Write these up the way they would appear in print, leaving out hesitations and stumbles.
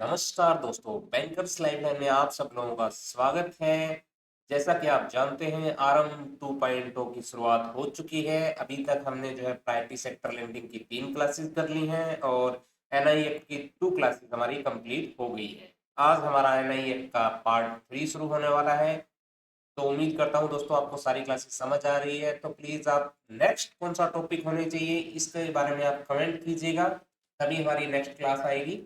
नमस्कार दोस्तों, bankers lifeline में आप सब लोगों का स्वागत है। जैसा कि आप जानते हैं, आरएम 2.0 की शुरुआत हो चुकी है। अभी तक हमने जो है प्रायोरिटी सेक्टर लेंडिंग की 3 क्लासेस कर ली हैं और एनआईएफ की 2 क्लासेस हमारी कंप्लीट हो गई है। आज हमारा एनआईएफ का पार्ट 3 शुरू होने वाला है। तो उम्मीद करता हूँ दोस्तों आपको सारी क्लासेस समझ आ रही है। तो प्लीज आप नेक्स्ट कौन सा टॉपिक होने चाहिए इसके बारे में आप कमेंट कीजिएगा, तभी हमारी नेक्स्ट क्लास आएगी।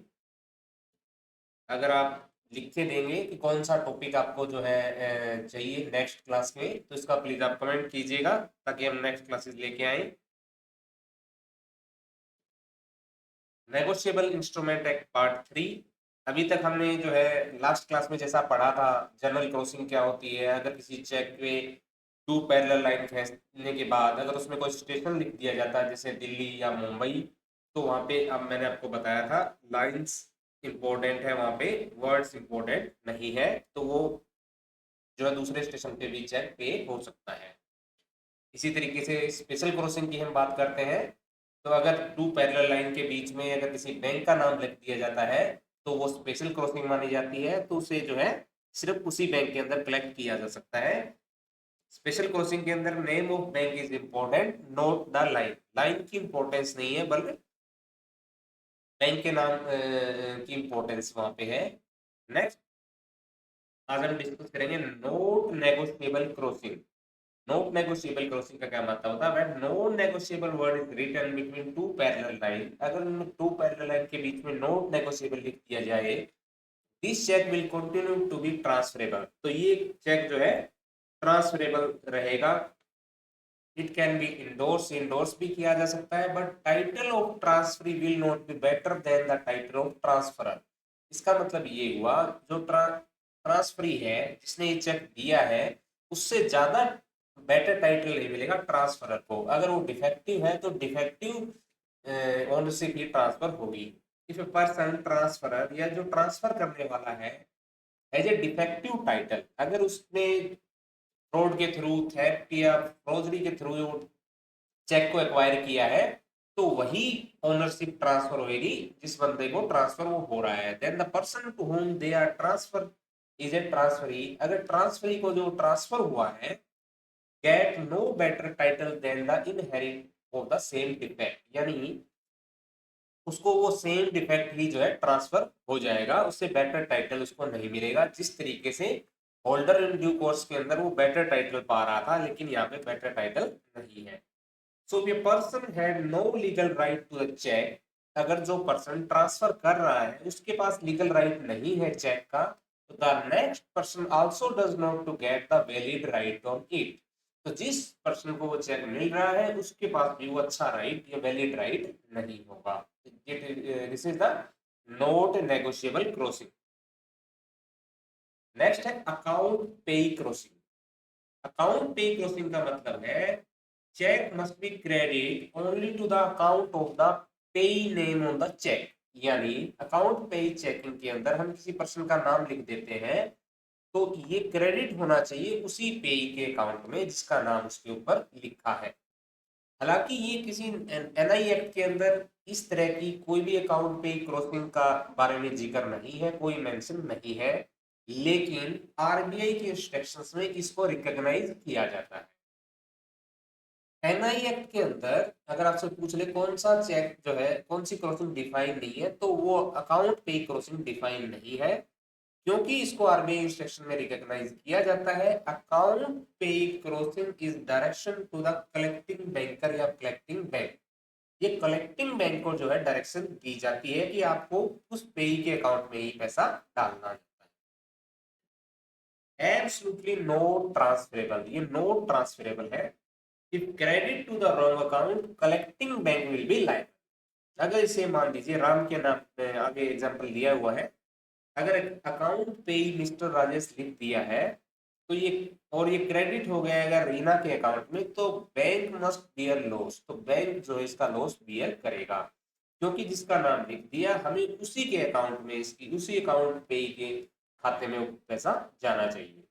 अगर आप लिख के देंगे कि कौन सा टॉपिक आपको जो है चाहिए नेक्स्ट क्लास में, तो इसका प्लीज आप कमेंट कीजिएगा ताकि हम नेक्स्ट क्लासेस लेके आए। Negotiable instrument act part 3। अभी तक हमने जो है लास्ट क्लास में जैसा पढ़ा था, जनरल क्रॉसिंग क्या होती है। अगर किसी चेक पे 2 पैरेलल लाइन खींचने के बाद अगर उसमें कोई स्टेशन लिख दिया जाता है जैसे दिल्ली या मुंबई, तो वहां पे अब मैंने आपको बताया था लाइंस इंपॉर्टेंट है, वहां पे वर्ड्स इंपॉर्टेंट नहीं है। तो वो जो है दूसरे स्टेशन पे भी चेक पे हो सकता है। इसी तरीके से स्पेशल क्रॉसिंग की हम बात करते हैं। तो अगर 2 पैरेलल लाइन के बीच में अगर किसी बैंक का नाम लिख दिया जाता है तो वो स्पेशल क्रॉसिंग मानी जाती है। तो उसे जो है सिर्फ उसी बैंक के अंदर कलेक्ट किया जा सकता है। स्पेशल क्रॉसिंग के अंदर name of bank is important, note the line. Line की इंपॉर्टेंस नहीं है बल्कि बैंक के नाम की इंपॉर्टेंस वहां पे है। नेक्स्ट, आज हम डिस्कस करेंगे not negotiable crossing. Not negotiable crossing का क्या मतलब होता है? When no negotiable word is written between 2 parallel line, अगर उन 2 पैरेलल लाइन के बीच में नॉट नेगोशिएबल लिख दिया जाए, this cheque will continue to be transferable. तो ये चेक जो है ट्रांसफरेबल रहेगा। It can be endorse, endorse भी किया जा सकता है, but title of transferee will not be better than the title of transferor. इसका मतलब ये हुआ, जो ट्रांसफरी है जिसने ये चेक दिया है, उससे ज्यादा बेटर टाइटल नहीं मिलेगा ट्रांसफरर को। अगर वो डिफेक्टिव है तो डिफेक्टिव ओनरशिप ही ट्रांसफर होगी। इफ ए पर्सन ट्रांसफरर, या जो ट्रांसफर करने वाला है, एज ए डिफेक्टिव टाइटल, अगर उसने फ्रॉड के थ्रू, थेफ्ट या फ्रॉजरी के थ्रू चेक को एक्वायर किया है, तो वही ओनरशिप ट्रांसफर होगी जिस बंदे को ट्रांसफर वो हो रहा है। Then the person to whom they are transfer is a transferee. अगर ट्रांसफरी को जो ट्रांसफर हुआ है get no better title than the inherit of the same defect, यानी उसको वो सेम डिफेक्ट ही जो है ट्रांसफर हो जाएगा, उससे बेटर टाइटल उसको नहीं मिलेगा। जिस तरीके से होल्डर इन ड्यू कोर्स के अंदर वो बेटर टाइटल पा रहा था, लेकिन यहाँ पे बेटर टाइटल नहीं है। सो ये person had no legal right to the cheque. अगर जो पर्सन ट्रांसफर कर रहा है उसके पास लीगल राइट नहीं है चेक का, तो the next person also does not to get the valid right on it. तो जिस पर्सन को वो चेक मिल रहा है उसके पास भी वो अच्छा राइट या वैलिड राइट नहीं होगा। This is the not negotiable crossing. Next है account payee crossing. Account payee crossing का मतलब है cheque must be credit only to the account of the payee name on the cheque. यानी account payee checking के अंदर हम किसी person का नाम लिख देते हैं, तो ये क्रेडिट होना चाहिए उसी पे के अकाउंट में जिसका नाम उसके ऊपर लिखा है। हालांकि ये किसी एनआई एक्ट के अंदर इस तरह की कोई भी अकाउंट पे क्रॉसिंग का बारे में जिक्र नहीं है, कोई मेंशन नहीं है, लेकिन आरबीआई के इंस्ट्रक्शंस में इसको रिकॉग्नाइज किया जाता है। एनआई एक्ट के अंदर अगर आपसे पूछ ले कौन सा चेक जो है, कौन सी क्रॉसिंग डिफाइन नहीं है, तो वो अकाउंट पे क्रॉसिंग डिफाइन नहीं है, क्योंकि इसको आरबीआई इंस्ट्रक्शन में रिकॉग्नाइज किया जाता है। Account payee crossing is direction to the collecting banker या कलेक्टिंग बैंक। ये कलेक्टिंग बैंक को जो है डायरेक्शन दी जाती है कि आपको उस पेई के अकाउंट में ही पैसा डालना है। एब्सोल्युटली नोट ट्रांसफरेबल, ये नोट ट्रांसफरेबल है। If credit to the wrong account collecting bank will be liable. अगर इसे मान लीजिए राम के नाम पे आगे एग्जांपल दिया हुआ है, अगर अकाउंट पे मिस्टर राजेश लिख दिया है, तो ये और ये क्रेडिट हो गया अगर रीना के अकाउंट में, तो बैंक मस्ट बियर लॉस। तो बैंक जो है इसका लॉस बियर करेगा, क्योंकि जिसका नाम लिख दिया हमें उसी के अकाउंट में, इसकी उसी अकाउंट पे के खाते में पैसा जाना चाहिए।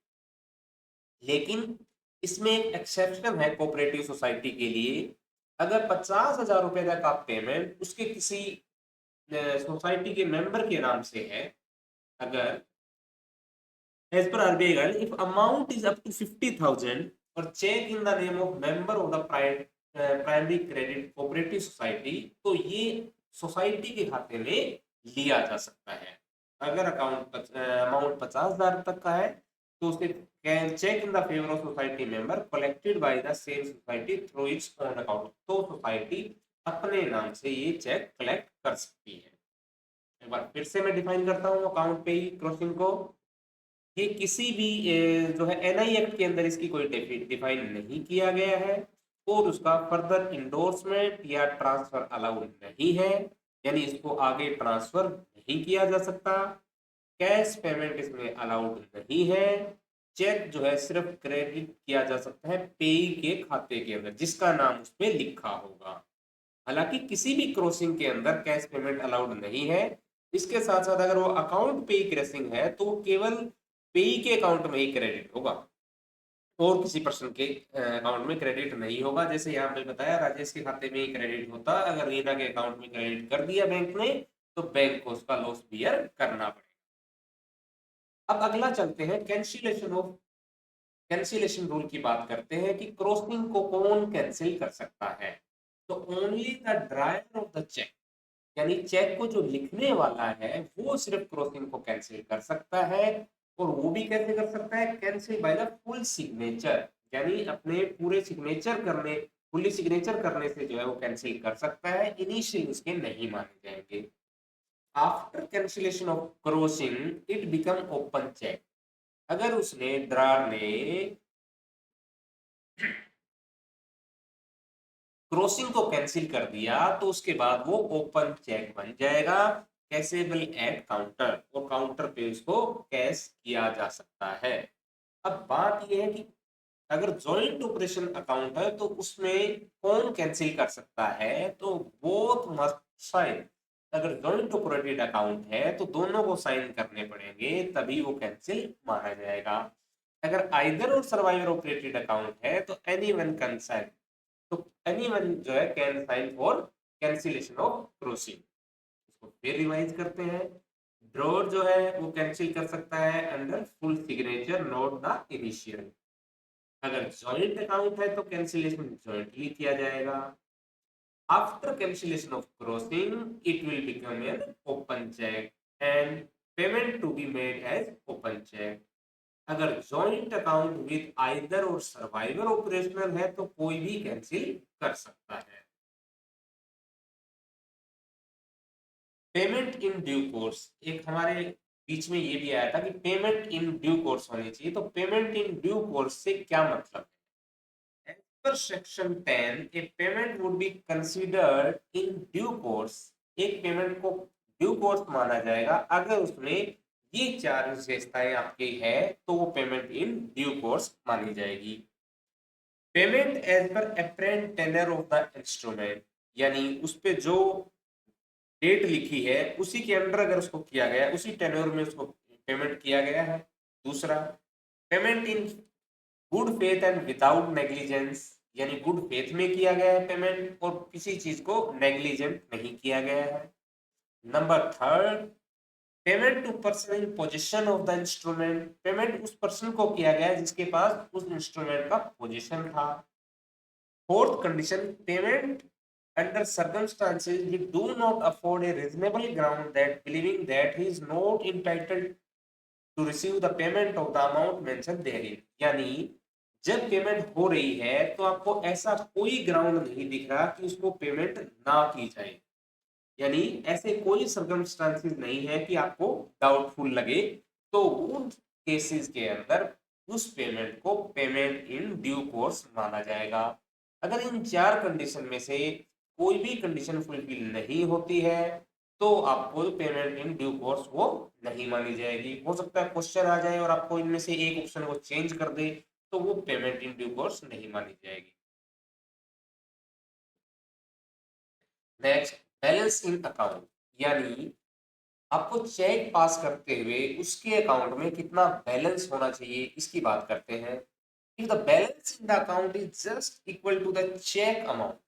लेकिन इसमें एक एक्सेप्शन है कोऑपरेटिव सोसाइटी के लिए। अगर 50,000 रुपए तक आप पेमेंट उसके किसी सोसाइटी के मेंबर के नाम से है, अगर as per RBI guide if amount is up to 50,000 और cheque in the name of member of the primary credit cooperative society, तो ये सोसाइटी के खाते में लिया जा सकता है। अगर अमाउंट 50,000 तक का है तो उसके can cheque in the favour of society member collected by the same society through its own account, तो सोसाइटी अपने नाम से ये चेक कलेक्ट कर सकती है। एक बार फिर से मैं डिफाइन करता हूँ अकाउंट पे ही क्रॉसिंग को। ये किसी भी जो है एनआई एक्ट के अंदर इसकी कोई डिफाइन नहीं किया गया है और उसका फर्दर इंडोर्समेंट या ट्रांसफर अलाउड नहीं है, यानी इसको आगे ट्रांसफर नहीं किया जा सकता। कैश पेमेंट इसमें अलाउड नहीं है। चेक जो है सिर्फ क्रेडिट किया जा सकता है पेई के खाते के अंदर जिसका नाम उस पर लिखा होगा। हालांकि किसी भी क्रॉसिंग के अंदर कैश पेमेंट अलाउड नहीं है। इसके साथ साथ अगर वो अकाउंट पे क्रॉसिंग है तो वो केवल पेई के अकाउंट में ही क्रेडिट होगा और किसी पर्सन के अकाउंट में क्रेडिट नहीं होगा। जैसे यहाँ पे बताया राजेश के खाते में ही क्रेडिट होता, अगर रीना के अकाउंट में क्रेडिट कर दिया बैंक ने तो बैंक को उसका लॉस बियर करना पड़ेगा। अब अगला चलते हैं कैंसिलेशन रूल की बात करते हैं कि क्रॉसिंग को कौन कैंसिल कर सकता है। तो only the drawer of the cheque, यानी चेक को जो लिखने वाला है वो सिर्फ क्रॉसिंग को कैंसिल कर सकता है। और वो भी कैसे कर सकता है? Cancel by the full signature, यानी अपने पूरे सिग्नेचर करने फुल्ली सिग्नेचर करने से जो है वो कैंसिल कर सकता है। इनिशियल उसके नहीं माने जाएंगे। After cancellation of crossing it become open cheque. अगर उसने ड्रार ने क्रॉसिंग को कैंसिल कर दिया तो उसके बाद वो ओपन चेक बन जाएगा, कैसेबल एट काउंटर, और काउंटर पे उसको कैश किया जा सकता है। अब बात यह है कि अगर जॉइंट ऑपरेशन अकाउंट है तो उसमें कौन कैंसिल कर सकता है? तो बोथ मस्ट साइन। अगर जॉइंट ऑपरेटेड अकाउंट है तो दोनों को साइन करने पड़ेंगे तभी वो कैंसिल माना जाएगा। अगर either or survivor operated account है तो एनीवन कैन साइन, तो एनीवन जो है can sign for cancellation of crossing. इसको फिर रिवाइज करते हैं। ड्रॉर जो है वो कैंसिल कर सकता है under full signature not the initial. अगर जॉइंट अकाउंट है तो कैंसिलेशन जॉइंटली किया जाएगा। After cancellation of crossing it will become an open cheque and payment to be made as open cheque. अगर joint account with either or survivor operational है तो कोई भी कैंसिल कर सकता है। पेमेंट इन ड्यू कोर्स, एक हमारे बीच में ये भी आया था कि पेमेंट इन ड्यू कोर्स होनी चाहिए। तो पेमेंट इन ड्यू कोर्स से क्या मतलब है? As per section 10 a payment would be considered in due course। एक पेमेंट को ड्यू कोर्स माना जाएगा अगर उसमें ये चार विशेषताएं आपकी है तो वो पेमेंट इन ड्यू कोर्स मानी जाएगी। Payment as per apparent tenor of the instrument, यानी उस पे जो डेट लिखी है उसी के अंडर अगर उसको किया गया, उसी टेन्योर में उसको पेमेंट किया गया है। दूसरा, payment in good faith and without negligence, यानी गुड फेथ में किया गया है पेमेंट और किसी चीज को नेग्लिजेंट नहीं किया गया है। Number third, payment to person in position of the instrument, payment उस पर्सन को किया गया है जिसके पास उस इंस्ट्रूमेंट का पोजीशन था। Fourth condition, payment under circumstances we do not afford a reasonable ground that believing that he is not entitled to receive the payment of the amount mentioned therein, यानी जब पेमेंट हो रही है तो आपको ऐसा कोई ग्राउंड नहीं दिख रहा कि उसको पेमेंट ना की जाए, यानी ऐसे कोई सर्कमस्टांसेस नहीं है कि आपको डाउटफुल लगे, तो उन केसेस के अंदर उस पेमेंट को पेमेंट इन ड्यू कोर्स माना जाएगा। अगर इन चार कंडीशन में से कोई भी कंडीशन फुलफिल नहीं होती है तो आपको पेमेंट इन ड्यू कोर्स वो नहीं मानी जाएगी। हो सकता है क्वेश्चन आ जाए और आपको इनमें से एक ऑप्शन को चेंज कर दे तो वो पेमेंट इन ड्यू कोर्स नहीं मानी जाएगी। नेक्स्ट, बैलेंस इन अकाउंट, यानी आपको चेक पास करते हुए उसके अकाउंट में कितना बैलेंस होना चाहिए इसकी बात करते हैं। If the balance in the account is just equal to the cheque amount,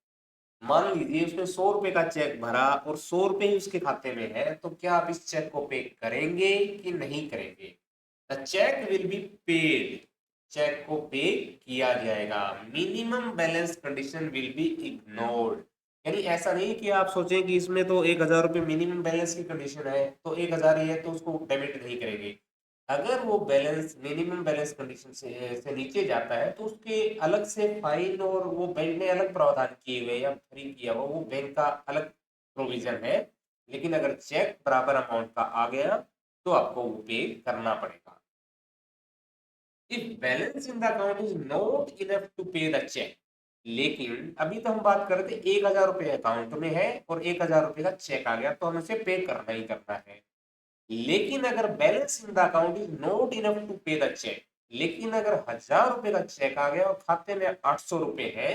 मान लीजिए उसने 100 रुपए का चेक भरा और 100 रुपए ही उसके खाते में है, तो क्या आप इस चेक को पे करेंगे कि नहीं करेंगे? The cheque will be paid, cheque को पे किया जाएगा। Minimum balance condition will be ignored, यानी ऐसा नहीं कि आप सोचें कि इसमें तो 1,000 रुपये मिनिमम बैलेंस की कंडीशन है, तो 1,000 ही है तो उसको डेबिट नहीं करेंगे। अगर वो बैलेंस मिनिमम बैलेंस कंडीशन से नीचे जाता है, तो उसके अलग से फाइन और वो बैंक ने अलग प्रावधान किए हुए या फ्री किया हुआ, वो बैंक का अलग प्रोविजन है। लेकिन अगर चेक बराबर अमाउंट का आ गया तो आपको वो पे करना पड़ेगा। If balance in the account is not enough to pay the cheque, लेकिन अभी तो हम बात कर रहे थे 1,000 रुपये अकाउंट में है और 1,000 रुपये का चेक आ गया, तो हमें उसे पे करना ही करना है। लेकिन अगर balance in the account is not enough to pay the cheque, लेकिन अगर 1,000 रुपये का चेक आ गया और खाते में 800 रुपये है,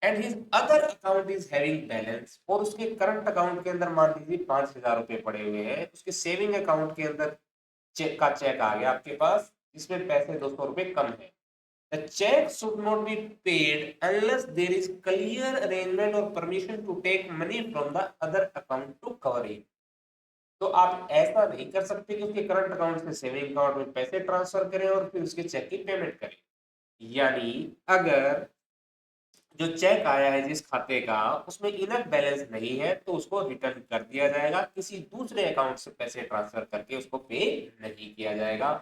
and his other account is having balance, और उसके करंट अकाउंट के अंदर मान लीजिए 5,000 रुपये पड़े हुए हैं, उसके सेविंग अकाउंट के अंदर चेक का चेक आ गया आपके पास, इसमें पैसे 200 रुपये कम है। The cheque should not be paid unless there is clear arrangement और permission to take money from the other account to cover it. तो आप ऐसा नहीं कर सकते कि उसके करंट अकाउंट से सेविंग अकाउंट में पैसे ट्रांसफर करें और फिर उसके चेक की पेमेंट करें। यानी अगर जो चेक आया है जिस खाते का, उसमें इनफ बैलेंस नहीं है, तो उसको रिटर्न कर दिया जाएगा, किसी दूसरे अकाउंट से पैसे ट्रांसफर करके उसको पे नहीं किया जाएगा।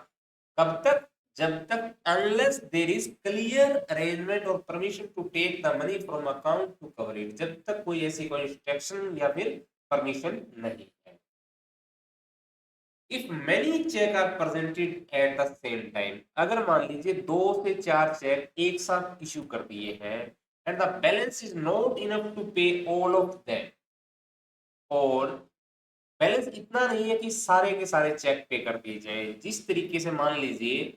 कब तक? जब तक unless there is clear arrangement और permission to take the money from account to cover it, जब तक कोई ऐसी कोई इंस्ट्रक्शन या फिर परमिशन नहीं है। If many cheque are presented at the same time, अगर मान लीजिए 2 से 4 चेक एक साथ इश्यू कर दिए हैं, and the balance is not enough to pay all of them, और बैलेंस इतना नहीं है कि सारे के सारे चेक पे कर दिए जाए। जिस तरीके से मान लीजिए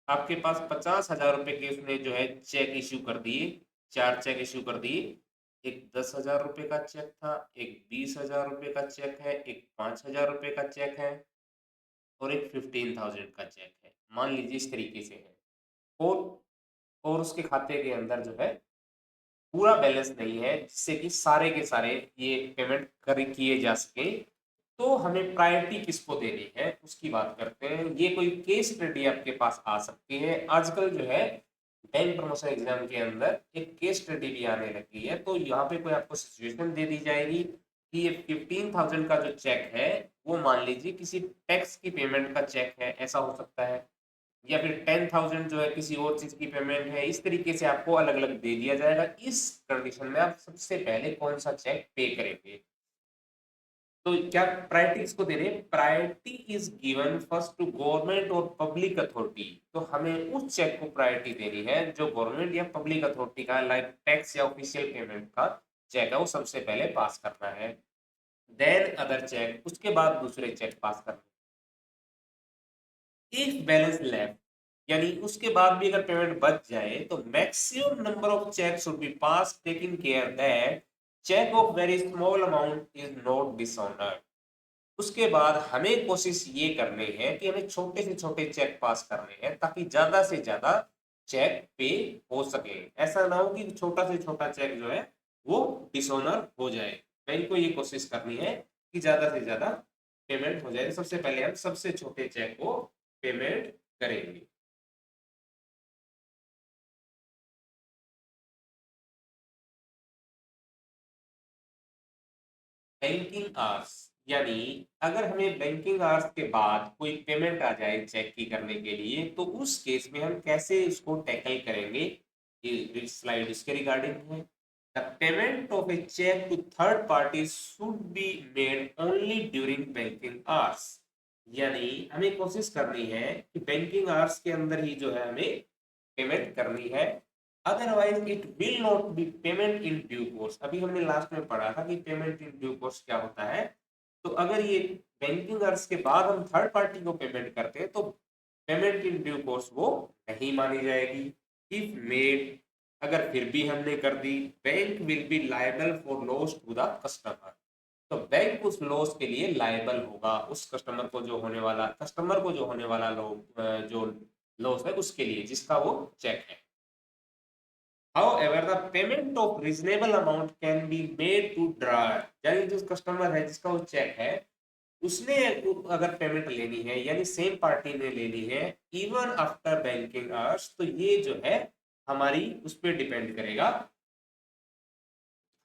आपके पास 50,000 रुपए के उसने जो है चेक इश्यू कर दिए, 4 चेक इश्यू कर दिए, एक 10,000 रुपए का चेक था, एक 20,000 रुपए का चेक है, एक 5,000 रुपए का चेक है, और एक 15,000 का चेक है। मान लीजिए इस तरीके से है, और उसके खाते के अंदर जो है पूरा बैलेंस नहीं है जिससे कि सारे के सारे ये पेमेंट कर किए जा सके, तो हमें प्रायोरिटी किसको देनी है उसकी बात करते हैं। ये कोई केस स्टडी आपके पास आ सकती है। आजकल जो है बैंक प्रमोशन एग्जाम के अंदर एक केस स्टडी भी आने लगी है, तो यहाँ पे कोई आपको सिचुएशन दे दी जाएगी कि ये 15,000 का जो चेक है, वो मान लीजिए किसी टैक्स की पेमेंट का चेक है, ऐसा हो सकता है, या फिर 10,000 जो है किसी और चीज की पेमेंट है। इस तरीके से आपको अलग अलग दे दिया जाएगा। इस कंडीशन में आप सबसे पहले कौन सा चेक पे करेंगे? तो क्या प्रायोरिटी किसको दे रहे हैं? Priority is given first to government और पब्लिक अथॉरिटी, तो हमें उस चेक को प्रायोरिटी देनी है जो गवर्नमेंट या पब्लिक अथॉरिटी का, लाइक टैक्स या ऑफिशियल पेमेंट का चेक है, वो सबसे पहले पास करना है। देन अदर चेक, उसके बाद दूसरे चेक पास करना। इफ बैलेंस लेफ्ट, यानी उसके बाद भी अगर पेमेंट बच जाए, तो maximum number of cheque should be pass taking care that cheque of very small amount is not dishonoured. उसके बाद हमें कोशिश ये करनी है कि हमें छोटे से छोटे चेक पास करने हैं, ताकि ज्यादा से ज्यादा चेक पे हो सके। ऐसा ना हो कि छोटा से छोटा चेक जो है वो डिसऑनर हो जाए। बैंक को ये कोशिश करनी है कि ज्यादा से ज्यादा पेमेंट हो जाए। तो सबसे पहले हम सबसे छोटे चेक को पेमेंट करेंगे। बैंकिंग आवर्स, यानी अगर हमें बैंकिंग आवर्स के बाद कोई पेमेंट आ जाए चेक की करने के लिए, तो उस केस में हम कैसे उसको टैकल करेंगे, ये स्लाइड इसके रिगार्डिंग है। The payment of a cheque to third party should be made only during banking hours, यानी हमें कोशिश करनी है कि बैंकिंग आवर्स के अंदर ही जो है हमें पेमेंट करनी है। Otherwise it will not B payment in due course. अभी हमने लास्ट में पढ़ा था कि पेमेंट इन ड्यू कोर्स क्या होता है। तो अगर ये बैंकिंग आवर्स के बाद हम थर्ड पार्टी को पेमेंट करते हैं, तो पेमेंट इन ड्यू कोर्स वो नहीं मानी जाएगी। इफ मेड, अगर फिर भी हमने कर दी, bank will be liable for loss to the customer, तो बैंक उस लॉस के लिए लायबल होगा, उस कस्टमर को जो होने वाला जो लॉस है उसके लिए, जिसका वो चेक है। However, the payment of reasonable amount can be made to drawer. यानी जो कस्टमर है जिसका वो चेक है उसने अगर पेमेंट लेनी है यानी सेम पार्टी ने लेनी है इवन आफ्टर बैंकिंग आवर्स, तो ये जो है हमारी उस पर डिपेंड करेगा,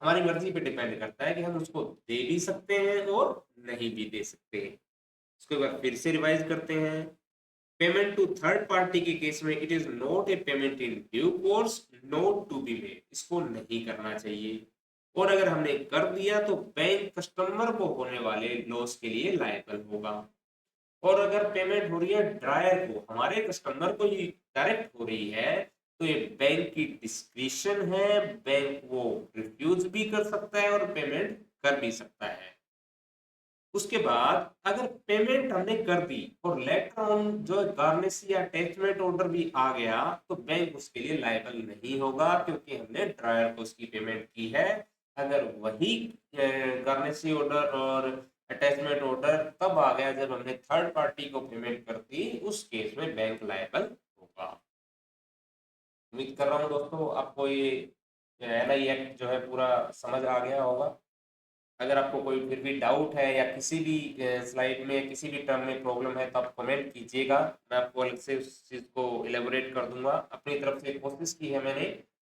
हमारी मर्जी पे डिपेंड करता है कि हम उसको दे भी सकते हैं और नहीं भी दे सकते हैं। इसको एक बार फिर से रिवाइज करते हैं। पेमेंट टू थर्ड पार्टी के केस में it is not a payment in due course, not to be made, इसको नहीं करना चाहिए। और अगर हमने कर दिया तो बैंक कस्टमर को होने वाले लॉस के लिए लायबल होगा। और अगर पेमेंट हो रही है ड्रायर को, हमारे कस्टमर को ही डायरेक्ट हो रही है, तो ये बैंक की डिस्क्रिशन है, बैंक वो रिफ्यूज भी कर सकता है और पेमेंट कर भी सकता है। उसके बाद अगर पेमेंट हमने कर दी और लेटर ऑन जो गार्निश या अटैचमेंट ऑर्डर भी आ गया, तो बैंक उसके लिए लायबल नहीं होगा क्योंकि हमने ड्रायर को उसकी पेमेंट की है। अगर वही गार्निशी ऑर्डर और अटैचमेंट ऑर्डर तब आ गया जब हमने थर्ड पार्टी को पेमेंट कर दी, उस केस में बैंक लायबल होगा। उम्मीद कर रहा हूँ दोस्तों आपको ये एनआई एक्ट जो है पूरा समझ आ गया होगा। अगर आपको कोई फिर भी डाउट है या किसी भी स्लाइड में किसी भी टर्म में प्रॉब्लम है तो आप कमेंट कीजिएगा, मैं आपको अलग से उस चीज़ को एलेबोरेट कर दूंगा। अपनी तरफ से कोशिश की है मैंने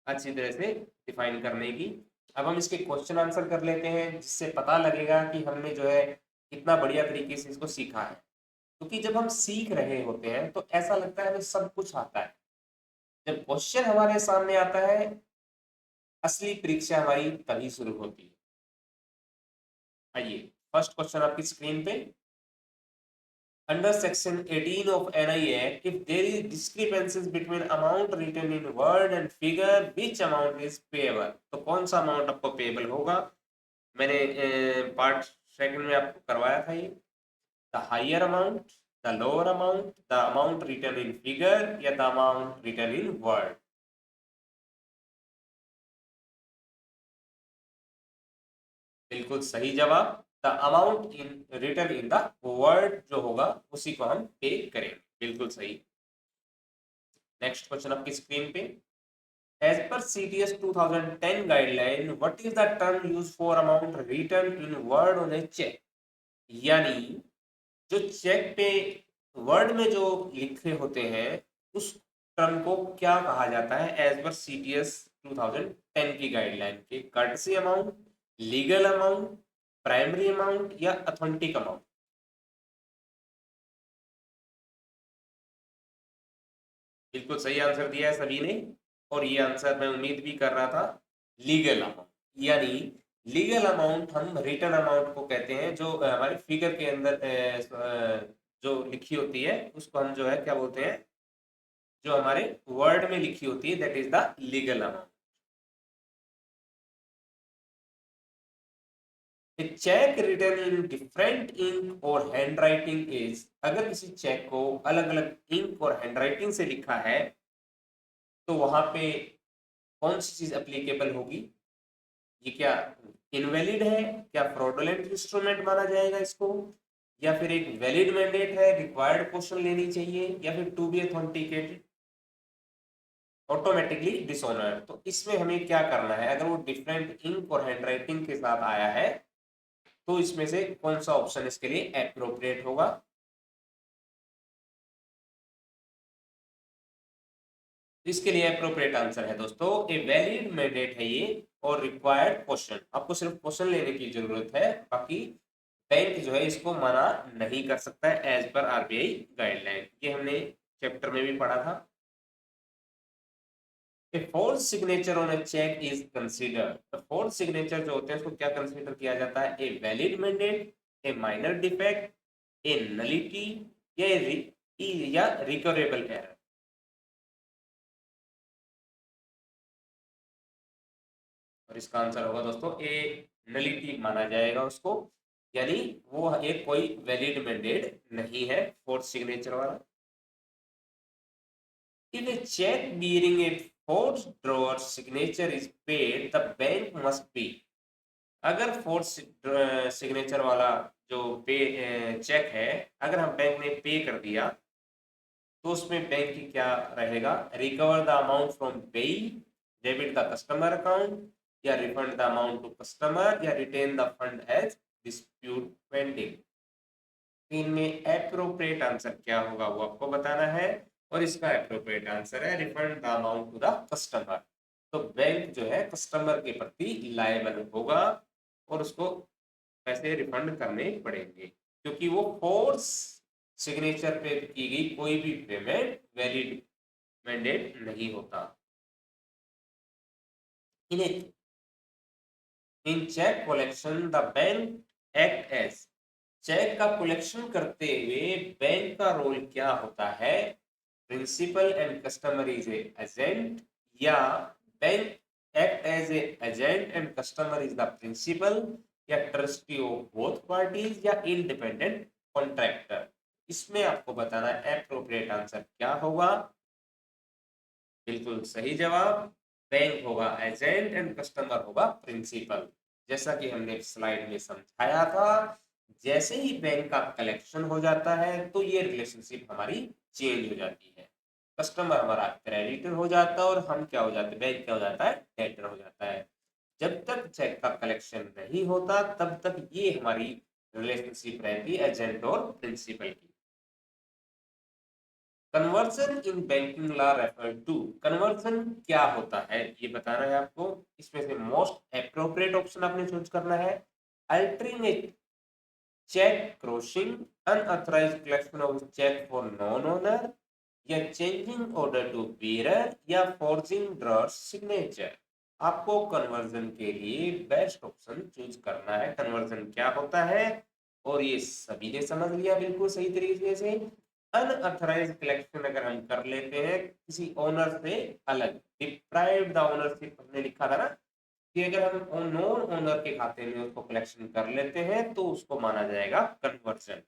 अच्छी तरह से डिफाइन करने की। अब हम इसके क्वेश्चन आंसर कर लेते हैं जिससे पता लगेगा कि हमने जो है कितना बढ़िया तरीके से इसको सीखा है। क्योंकि जब हम सीख रहे होते हैं तो ऐसा लगता है हमें सब कुछ आता है, जब क्वेश्चन हमारे सामने आता है असली परीक्षा हमारी तभी शुरू होती है। आइए फर्स्ट क्वेश्चन आपकी स्क्रीन पे। Under section 18 of NI Act, if there is discrepancies between amount written in word and figure, which amount is payable? तो कौन सा अमाउंट आपको पेबल होगा? मैंने पार्ट सेकंड में आपको करवाया था ये। The higher amount, the lower amount, the amount written in figure या the amount written in word? बिल्कुल सही जवाब, the amount in written in the word जो होगा उसी को हम पे करेंगे। बिल्कुल सही। नेक्स्ट क्वेश्चन आपकी स्क्रीन पे। As per CTS 2010 guideline, what is the term used for amount written in word on a check? यानी जो चेक पे वर्ड में जो लिखे होते हैं उस टर्म को क्या कहा जाता है एज पर CTS 2010 की गाइडलाइन के? Courtesy amount, legal amount, primary amount या अथेंटिक अमाउंट? बिल्कुल सही आंसर दिया है सभी ने, और ये आंसर मैं उम्मीद भी कर रहा था, लीगल अमाउंट। यानी लीगल अमाउंट हम रिटर्न अमाउंट को कहते हैं, जो हमारे फिगर के अंदर जो लिखी होती है उसको हम जो है क्या बोलते हैं, जो हमारे वर्ड में लिखी होती है that is the legal amount. Cheque return in different ink or hand writing is, अगर किसी चेक को अलग अलग इंक और हैंड राइटिंग से लिखा है तो वहां पे कौन सी चीज एप्लीकेबल होगी? ये क्या इनवैलिड है, क्या फ्रॉडुलेंट इंस्ट्रूमेंट माना जाएगा इसको, या फिर एक वैलिड मैंडेट है, रिक्वायर्ड क्वेश्चन लेनी चाहिए, या फिर to be authenticated, automatically dishonour? तो इसमें हमें क्या करना है, अगर वो डिफरेंट इंक और हैंडराइटिंग के साथ आया है तो इसमें से कौन सा ऑप्शन इसके लिए एप्रोप्रिएट होगा? इसके लिए अप्रोप्रिएट आंसर है दोस्तों ए वैलिड मैंडेट है ये, और रिक्वायर्ड क्वेश्चन। आपको सिर्फ क्वेश्चन लेने की जरूरत है, बाकी बैंक जो है इसको मना नहीं कर सकता है एज पर आरबीआई गाइडलाइन। ये हमने चैप्टर में भी पढ़ा था। A fourth signature on a cheque is considered, तो फोर्थ सिग्नेचर जो होते हैं उसको क्या कंसीडर किया जाता है? A valid mandate, a minor defect, a nullity या रिकवरेबल एरर? और इसका आंसर होगा दोस्तों ए नलिटी माना जाएगा उसको, यानी वो एक कोई वैलिड मैंडेट नहीं है फोर्थ सिग्नेचर वाला। If a check bearing a fourth drawer signature is paid, the bank must pay. अगर फोर्थ सिग्नेचर वाला जो पे चेक है अगर हम बैंक ने पे कर दिया तो उसमें बैंक की क्या रहेगा? Recover the amount from pay, debit the customer account, या refund the amount to customer, या retain the fund as dispute pending. इनमें एप्रोप्रिएट आंसर क्या होगा वो आपको बताना है, और इसका एप्रोप्रिएट आंसर है refund the amount to the customer. तो बैंक जो है कस्टमर के प्रति लायबल होगा और उसको पैसे रिफंड करने पड़ेंगे, क्योंकि वो फोर्स सिग्नेचर पे की गई कोई भी पेमेंट वैलिड मैंडेट नहीं होता। In cheque collection the bank act as, cheque का कलेक्शन करते हुए बैंक का रोल क्या होता है, principal and customer is a agent, या bank act as a agent and customer is the principal, या ट्रस्टी ऑफ बोथ पार्टीज, या इंडिपेंडेंट कॉन्ट्रैक्टर। इसमें आपको बताना है एप्रोप्रिएट आंसर क्या होगा। बिल्कुल सही जवाब, बैंक होगा एजेंट एंड कस्टमर होगा प्रिंसिपल। जैसा कि हमने स्लाइड में समझाया था, जैसे ही बैंक का कलेक्शन हो जाता है तो ये रिलेशनशिप हमारी चेंज हो जाती है। कस्टमर हमारा क्रेडिटर हो जाता है और हम क्या हो जाते हैं, बैंक क्या हो जाता है, डेटर हो जाता है। जब तक चेक का कलेक्शन नहीं होता तब तक ये हमारी रिलेशनशिप रहती है एजेंट और प्रिंसिपल की। Conversion in banking law refer to, conversion क्या होता है ये बताना है आपको। इसमें से मोस्ट एप्रोप्रिएट ऑप्शन आपने चूज करना है। Altering a cheque crossing, unauthorised collection of cheque for non owner, या चेंजिंग ऑर्डर टू बीरर, या फॉर्जिंग ड्रॉअर सिग्नेचर। आपको कन्वर्जन के लिए बेस्ट ऑप्शन चूज करना है। कन्वर्जन क्या होता है और ये सभी ने समझ लिया बिल्कुल सही तरीके से। अनऑथराइज्ड कलेक्शन अगर हम कर लेते हैं किसी ओनर से अलग, डिप्राइव द ओनरशिप हमने लिखा था ना, कि अगर हम नॉन ओनर के खाते में उसको कलेक्शन कर लेते हैं तो उसको माना जाएगा conversion.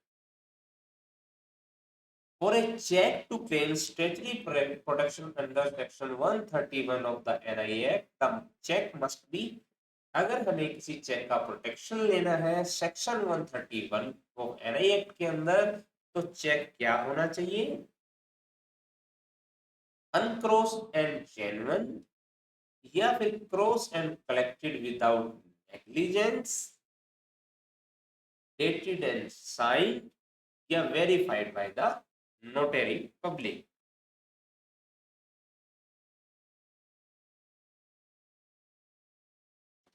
For a check to claim statutory protection under section 131 of the NI Act, the check must be, अगर हमें किसी चेक का प्रोटेक्शन लेना है सेक्शन 131 ऑफ NI Act के अंदर, तो चेक क्या होना चाहिए, अनक्रॉस एंड जेन्युइन, या फिर cross and collected without negligence, dated and signed, या verified by the notary public.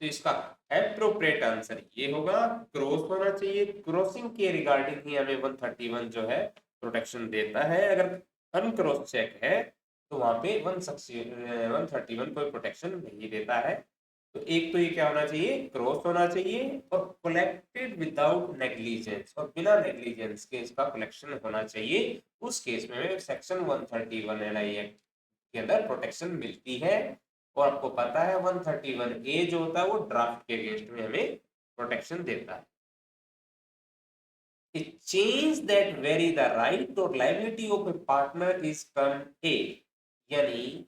तो इसका एप्रोप्रिएट आंसर ये होगा क्रॉस होना चाहिए। क्रॉसिंग के रिगार्डिंग ही हमें 131 जो है प्रोटेक्शन देता है। अगर अनक्रॉस चेक है तो वहां पे 131 कोई प्रोटेक्शन नहीं देता है। तो एक तो ये क्या होना चाहिए, क्रॉस होना चाहिए, और कलेक्टेड विदाउट नेग्लिजेंस, और बिना नेग्लिजेंस के इसका कलेक्शन होना चाहिए। उस केस में सेक्शन 131 एनआई एक्ट के अंदर प्रोटेक्शन मिलती है। और आपको पता है 131A जो होता है वो ड्राफ्ट के अगेंस्ट में हमें प्रोटेक्शन देता है। A change that vary the right or liability of a partner is termed A, यानी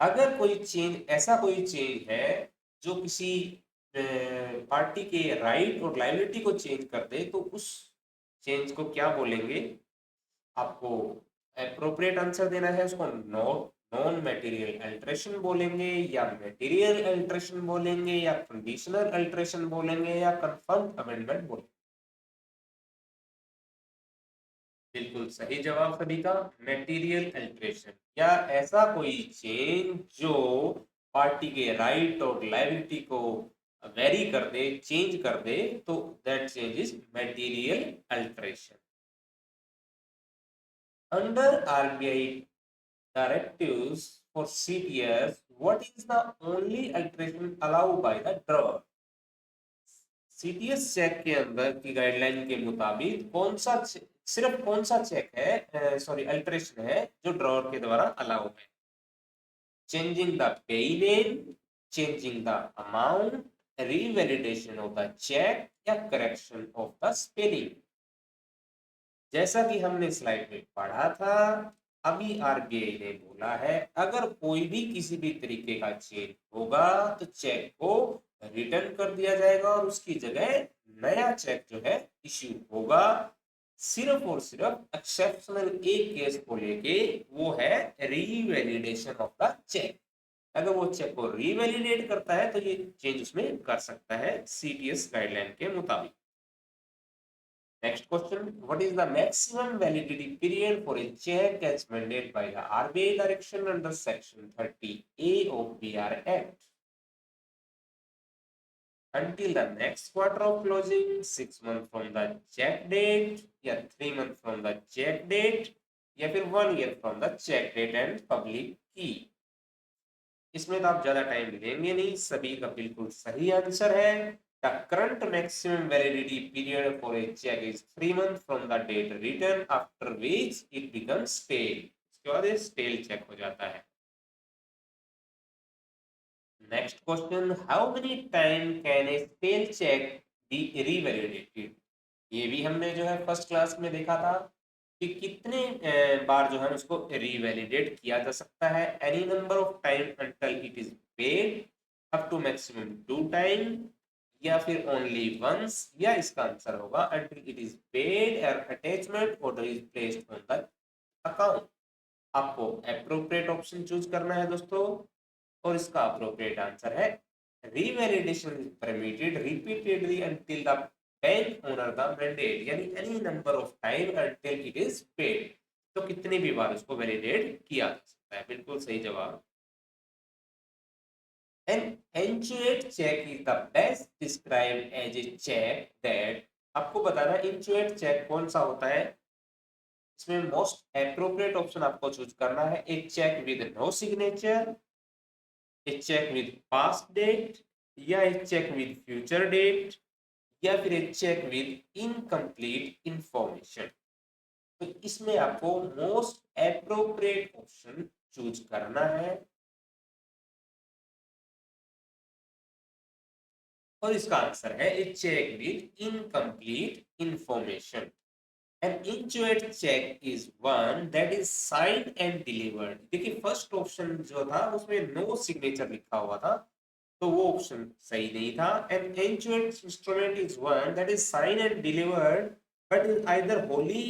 अगर कोई चेंज, ऐसा कोई चेंज है जो किसी पार्टी के राइट और लायबिलिटी को चेंज कर दे, तो उस चेंज को क्या बोलेंगे, आपको एप्रोप्रिएट आंसर देना है। उसको नॉन मटेरियल अल्टरेशन बोलेंगे, या मटेरियल अल्टरेशन बोलेंगे, या कंडीशनल अल्टरेशन बोलेंगे, या कंफर्म अमेंडमेंट बोलेंगे। बिल्कुल सही जवाब सभी का, मटेरियल अल्टरेशन, या ऐसा कोई चेंज जो पार्टी के राइट और लायबिलिटी को वेरी कर दे, चेंज कर दे, तो that change is material alteration. Under RBI directives for CTS, what is the only alteration allowed by the drawer? CTS cheque के अंदर की गाइडलाइन के मुताबिक कौन सा सिर्फ कौन सा चेक है, सॉरी अल्टरेशन है जो ड्रॉअर के द्वारा अलाउ है, changing the payee name, changing the amount, revalidation of the cheque, या करेक्शन ऑफ द स्पेलिंग। जैसा कि हमने स्लाइड में पढ़ा था, अभी आरबीआई ने बोला है अगर कोई भी किसी भी तरीके का चेंज होगा तो चेक को रिटर्न कर दिया जाएगा और उसकी जगह नया चेक जो है इश्यू होगा। सिर्फ और सिर्फ एक्सेप्शनल एक केस को लेके, वो है रीवैलिडेशन ऑफ द चेक। अगर वो चेक को रीवैलिडेट करता है तो ये चेंज उसमें कर सकता है सीटीएस गाइडलाइन के मुताबिक। Next question, what is the maximum validity period for a cheque as mandated by the RBI direction under section 30A of BR Act? Until the next quarter of closing, 6 months from the check date, या 3 months from the check date, या फिर 1 year from the check date and public key। इसमें तो आप ज्यादा time लेंगे नहीं, सभी का बिल्कुल सही आंसर है। The current maximum validity period for a cheque is 3 months from the date return after which it becomes stale. इसके बाद ये स्टेल चेक हो जाता है। Next question, how many time can a stale cheque be revalidated? ये भी हमने जो है फर्स्ट क्लास में देखा था कि कितने बार जो है उसको रीवैलिडेट किया जा सकता है। Any number of time until it is paid, up to maximum 2 time, या फिर ओनली वंस, या इसका आंसर होगा अंटिल इट इज पेड और attachment order is placed on the account. आपको एप्रोप्रिएट ऑप्शन चूज करना है दोस्तों, और इसका अप्रोप्रिएट आंसर है revalidation is permitted repeatedly until the bank owner the mandate, यानी any number of time until it is paid. तो कितनी भी बार उसको वैलिडेट किया जा सकता है। बिल्कुल सही जवाब। An encumbered check is the best described as a check that, आपको बताना encumbered check कौन सा होता है। इसमें मोस्ट एप्रोप्रिएट ऑप्शन आपको चूज करना है। A cheque with no signature, a cheque with past date, या a cheque with future date, या फिर a cheque with incomplete information. तो इसमें आपको मोस्ट एप्रोप्रिएट ऑप्शन चूज करना है, और इसका आंसर है a cheque with incomplete information. An inchoate check is one that is signed and delivered। देखिए फर्स्ट ऑप्शन जो था उसमें नो सिग्नेचर लिखा हुआ था, तो वो ऑप्शन सही नहीं था। An inchoate instrument is one that is signed and delivered but is either wholly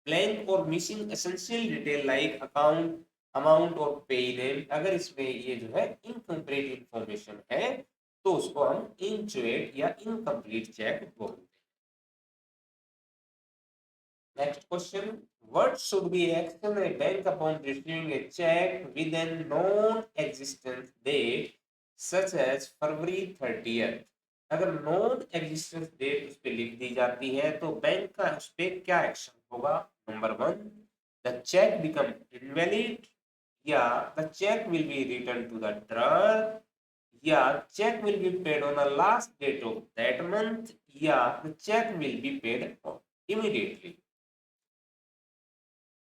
blank or missing essential detail like account, amount और pay name। अगर इसमें ये जो है incomplete information है तो उसको हम inchoate या incomplete check बोलते हैं। Next question. What should be action a bank upon receiving a check with a non-existent date such as February 30th? अगर नॉन एग्जिस्टेंस डेट उस पर लिख दी जाती है तो बैंक का उस पर क्या एक्शन होगा? Number 1, the cheque become invalid, या the cheque will be return to the drawer, या cheque will be paid on the last date of that month, या the cheque will be paid immediately.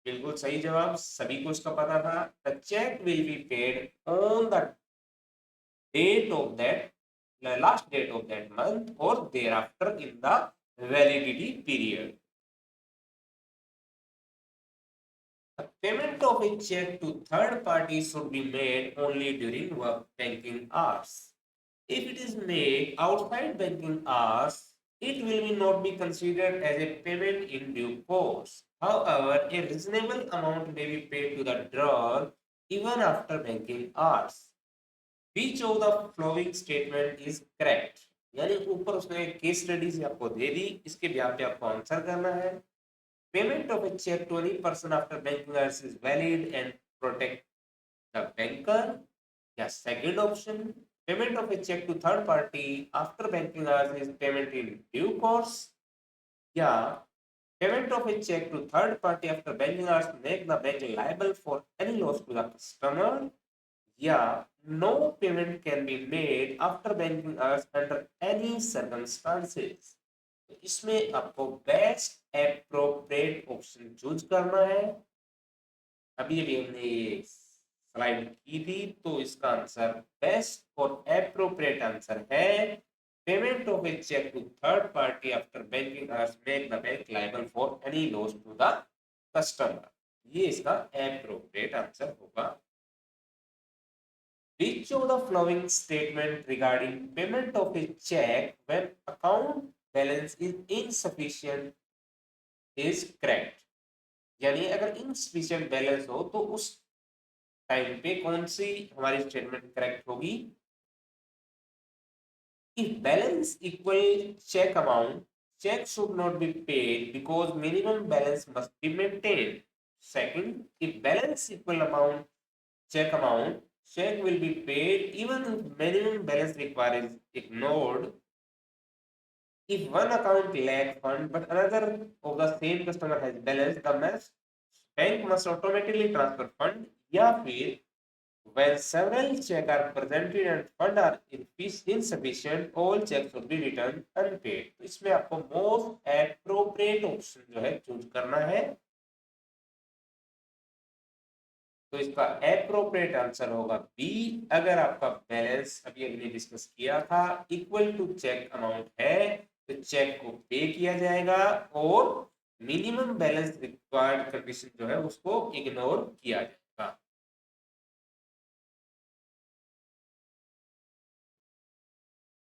बिल्कुल सही जवाब, सभी को इसका पता था। The cheque will be paid on the date of that last date of that month और thereafter in the validity period. The payment of a check to third party should be made only during work banking hours. If it is made outside banking hours, it will not be considered as a payment in due course. However, a reasonable amount may be paid to the drawer even after banking hours. Which of the following statement is correct? यानी ऊपर उसने case study से आपको दे दी, इसके ब्याह पे आपको answer करना है। Payment of a check to any person after banking hours is valid and protect the banker. या second option, payment of a check to third party after banking hours is payment in due course, या payment of a check to third party after banking hours make the bank liable for any loss to the customer, या no payment can be made after banking hours under any circumstances। तो इसमें आपको best appropriate option choose करना है। अभी अभी हमने ये स्लाइड की थी, तो इसका आंसर बेस्ट और एप्रोप्रिएट आंसर है payment of a cheque to third party after banking hours make the bank liable for any loss to the customer. ये इसका एप्रोप्रिएट आंसर होगा। Which of the following statement regarding payment of a check when account balance is insufficient is correct? यानी अगर insufficient balance हो तो उस time पे कौन सी हमारी स्टेटमेंट करेक्ट होगी? If balance equal check amount, check should not be paid because minimum balance must be maintained. Second, if balance equal amount, check will be paid even if minimum balance required is ignored. If one account lack fund but another of the same customer has balance, the bank must automatically transfer fund. या फिर when several checks are presented and funds are insufficient, all checks should be returned unpaid. तो इसमें आपको most appropriate option जो है choose करना है। तो इसका एप्रोप्रिएट आंसर होगा बी। अगर आपका बैलेंस अभी हमने डिस्कस किया था इक्वल टू चेक अमाउंट है तो चेक को पे किया जाएगा और मिनिमम बैलेंस रिक्वायर्ड कंडीशन जो है उसको इग्नोर किया जाएगा।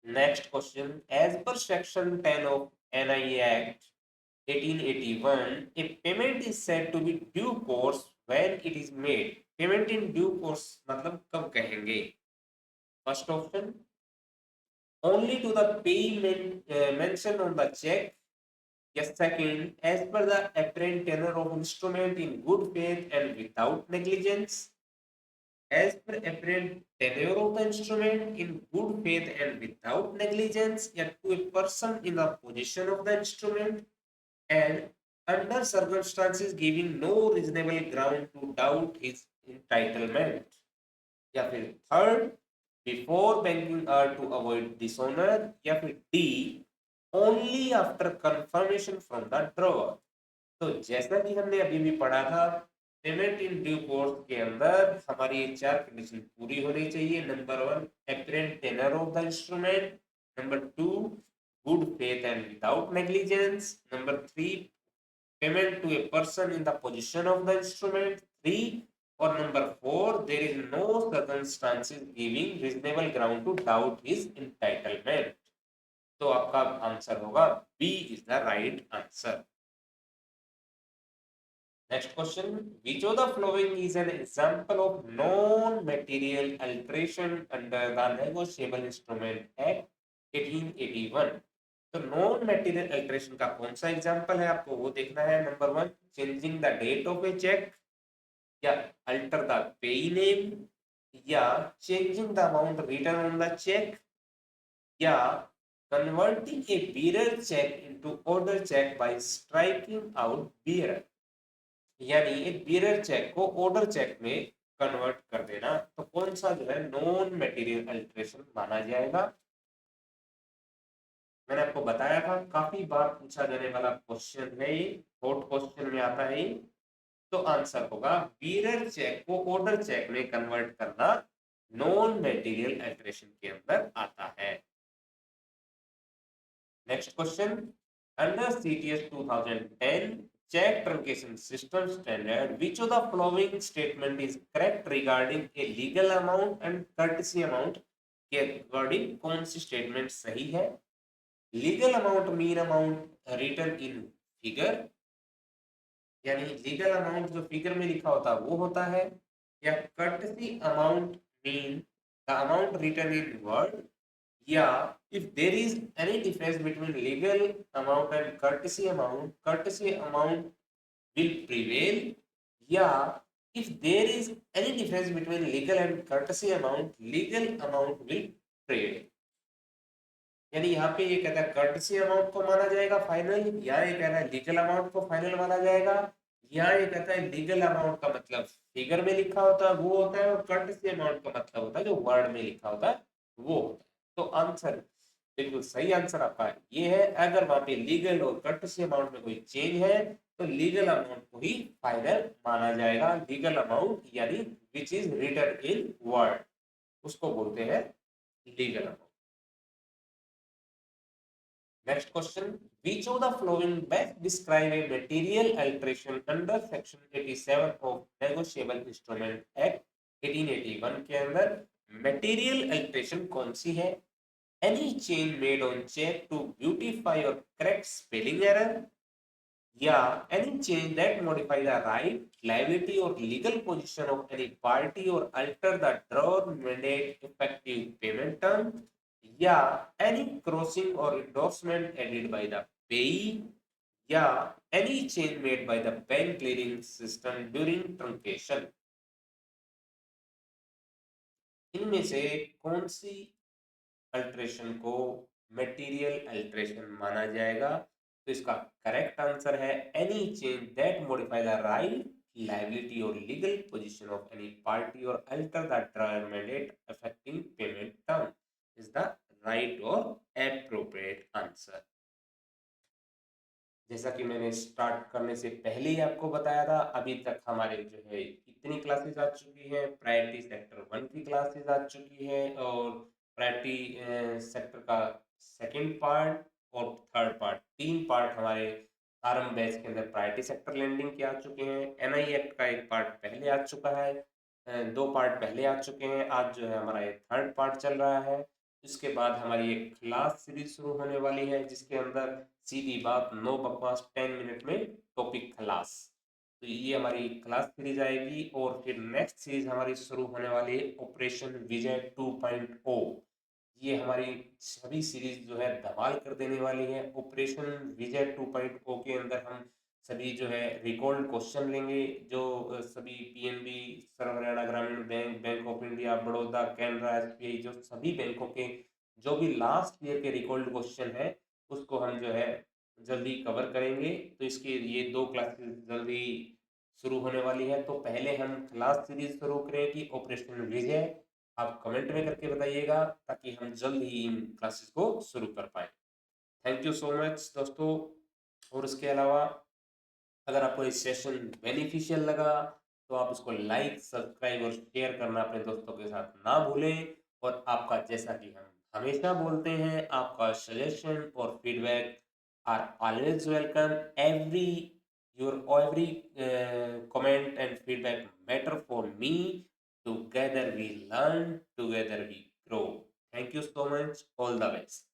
Next question, as per section 10 of NI Act 1881, a payment is said to be due course when it is made. Payment in due course मतलब कब कहेंगे? First option, only to the payment mentioned on the check. Yes, second, as per the apparent tenor of instrument in good faith and without negligence. As per apparent tenor of the instrument in good faith and without negligence, yet to a person in the possession of the instrument and under circumstances giving no reasonable ground to doubt his entitlement. या फिर third, before banking are to avoid dishonour, या फिर D, only after confirmation from the drawer. तो जैसा कि हमने अभी भी पढ़ा था पेमेंट इन ड्यू कोर्स के अंदर हमारी ये चार कंडीशन पूरी होनी चाहिए। Number 1, apparent tenor of the instrument. Number 2, good faith and without negligence. Number 3, payment to a person in the possession of the instrument। 3 or number 4, there is no circumstances giving reasonable ground to doubt his entitlement। तो आपका answer होगा B is the right answer. Next question, which of the following is an example of non material alteration under the negotiable instrument act 1881? तो non material alteration का कौन सा example है आपको वो देखना है। Number 1, changing the date of a cheque, या अल्टर द पेई नेम, या changing the amount written on the cheque, या converting a bearer cheque into order cheque by striking out bearer. यानी एक बीरर चेक को order cheque में convert कर देना। तो कौन सा जो है नॉन मेटीरियल अल्टरेशन माना जाएगा? मैंने आपको बताया था काफी बार पूछा जाने वाला क्वेश्चन है ये, बोर्ड क्वेश्चन में आता है। तो आंसर होगा बीरर चेक को ऑर्डर चेक में कन्वर्ट करना नॉन मेटीरियल अल्टरेशन के अंदर आता है। Next question, under CTS 2010 check truncation system standard, which of the following statement is correct regarding a legal amount and courtesy amount? के according कौन सी स्टेटमेंट सही है? Legal amount mean amount written in figure, यानी legal amount जो figure में लिखा होता है वो होता है, या courtesy amount mean the amount written in word, या if there is any difference between legal amount and courtesy amount will prevail, या if there is any difference between legal and courtesy amount will prevail। यानी यहाँ पे ये कहता है courtesy amount को माना जाएगा फाइनल, या ये कह रहा है लीगल अमाउंट को फाइनल माना जाएगा, या ये कहता है लीगल अमाउंट का मतलब फिगर में लिखा होता है वो होता है और courtesy amount का मतलब होता है जो वर्ड में लिखा होता है वो होता है। तो आंसर बिल्कुल सही आंसर आपका ये है। अगर वहां पे लीगल और courtesy अमाउंट में कोई चेंज है तो लीगल अमाउंट को ही फाइनल माना जाएगा। लीगल अमाउंट यानी which is written in word उसको बोलते हैं legal amount. Next question, which of the following best describe a material alteration under section 87 of negotiable instrument act 1881 के अंदर material alteration कौन सी है? Any change made on check to beautify or correct spelling error, Yeah, any change that modify the right, liability, or legal position of any party or alter the draw mandate effective payment term. Yeah, any crossing or endorsement added by the payee. Yeah, any change made by the bank clearing system during truncation. इनमें से कौन सी alteration को material alteration माना जाएगा? तो इसका correct answer है any change that modify the right, liability और legal position of any party और alter the term mandate affecting payment term is the right और एप्रोप्रिएट आंसर। जैसा कि मैंने स्टार्ट करने से पहले ही आपको बताया था, अभी तक हमारे जो है कितनी क्लासेस आ चुकी हैं। प्रायोरिटी सेक्टर 1 की क्लासेस आ चुकी है और प्रायोरिटी सेक्टर का सेकंड पार्ट और थर्ड पार्ट, 3 पार्ट हमारे आरंभ बैच के अंदर प्रायोरिटी सेक्टर लैंडिंग के आ चुके हैं। एनआई एक्ट का एक पार्ट पहले आ चुका है, 2 पार्ट पहले आ चुके हैं। आज जो है हमारा ये थर्ड पार्ट चल रहा है। इसके बाद हमारी एक क्लास सीरीज शुरू होने वाली है जिसके अंदर सीधी बात, नो बकवास, 10 मिनट में टॉपिक खलास। तो ये हमारी क्लास सीरीज आएगी और फिर नेक्स्ट सीरीज हमारी शुरू होने वाली है ऑपरेशन विजय 2.0। ये हमारी सभी सीरीज जो है धमाल कर देने वाली है। ऑपरेशन विजय 2.0 के अंदर हम सभी जो है रिकॉर्ड क्वेश्चन लेंगे, जो सभी पीएनबी, सर्व हरियाणा ग्रामीण bank, bank of India, Baroda, Canara, SBI, जो सभी बैंकों के जो भी लास्ट ईयर के रिकॉर्ड क्वेश्चन है उसको हम जो है जल्दी कवर करेंगे। तो इसके ये 2 क्लासेस जल्दी शुरू होने वाली है। तो पहले हम क्लास सीरीज शुरू करें कि ऑपरेशन विजय, आप कमेंट में करके बताइएगा ताकि हम जल्द ही इन क्लासेस को शुरू कर पाए। थैंक यू सो मच दोस्तों। और इसके अलावा अगर आपको ये सेशन बेनिफिशियल लगा तो आप उसको लाइक, सब्सक्राइब और शेयर करना अपने दोस्तों के साथ ना भूलें। और आपका, जैसा कि हम हमेशा बोलते हैं, आपका सजेशन और feedback are always welcome. Every comment and feedback matter for me. Together we learn, together we grow. Thank you so much. All the best.